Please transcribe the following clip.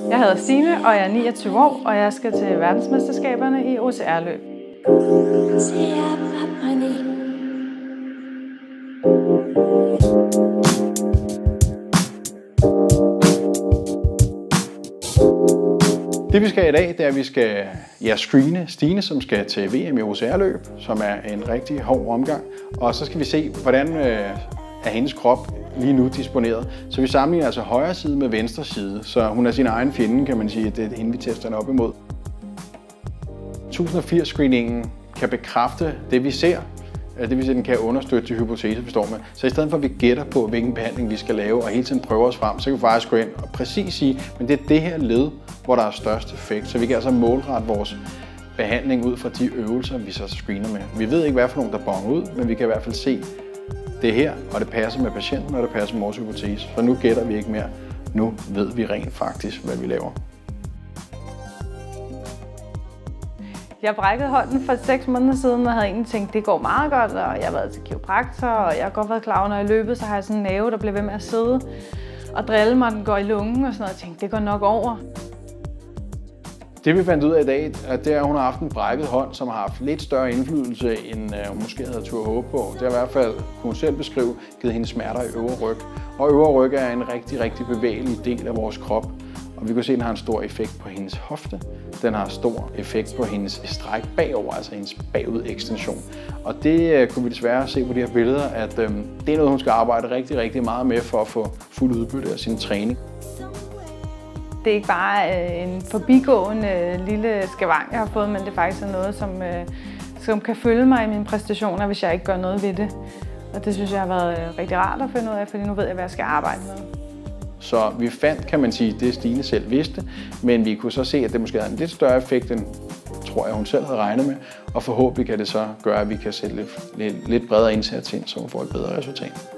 Jeg hedder Stine, og jeg er 29 år, og jeg skal til verdensmesterskaberne i OCR-løb. Det vi skal i dag, det er, at vi skal screene Stine, som skal til VM i OCR-løb, som er en rigtig hård omgang. Og så skal vi se, hvordan er hendes krop lige nu disponeret. Så vi sammenligner altså højre side med venstre side, så hun er sin egen fjende, kan man sige, det er hende, vi tester hende op imod. 1080-screeningen kan bekræfte det, vi ser. Det vil sige, at den kan understøtte de hypoteser, vi står med. Så i stedet for, at vi gætter på, hvilken behandling vi skal lave, og hele tiden prøve os frem, så kan vi faktisk gå ind og præcis sige, men det er det her led, hvor der er størst effekt. Så vi kan altså målrette vores behandling ud fra de øvelser, vi så screener med. Vi ved ikke, hvad for nogen, der bonger ud, men vi kan i hvert fald se det her, og det passer med patienten, og det passer med vores hypotese. Så nu gætter vi ikke mere. Nu ved vi rent faktisk, hvad vi laver. Jeg brækkede hånden for 6 måneder siden, og havde egentlig tænkt, det går meget godt, og jeg har været til kiropraktor, og jeg har godt været klar over, når jeg løbet, så har jeg sådan en mave, der bliver ved med at sidde og drille mig, den går i lungen og sådan noget, og tænkte, det går nok over. Det vi fandt ud af i dag, det er, at hun har haft en brækket hånd, som har haft lidt større indflydelse, end hun måske havde turde håbe på. Det har i hvert fald, kunne hun selv beskrive, givet hende smerter i øvre ryg. Og øvre ryg er en rigtig, rigtig bevægelig del af vores krop. Og vi kan se, at den har en stor effekt på hendes hofte. Den har stor effekt på hendes stræk bagover, altså hendes bagudekstension. Og det kunne vi desværre se på de her billeder, at det er noget, hun skal arbejde rigtig, rigtig meget med for at få fuld udbytte af sin træning. Det er ikke bare en forbigående lille skavang, jeg har fået, men det er faktisk noget, som kan følge mig i mine præstationer, hvis jeg ikke gør noget ved det. Og det synes jeg har været rigtig rart at finde ud af, fordi nu ved jeg, hvad jeg skal arbejde med. Så vi fandt, kan man sige, det Stine selv vidste, men vi kunne så se, at det måske havde en lidt større effekt, end tror jeg, hun selv havde regnet med. Og forhåbentlig kan det så gøre, at vi kan sætte lidt bredere indsats ind, så hun får et bedre resultat.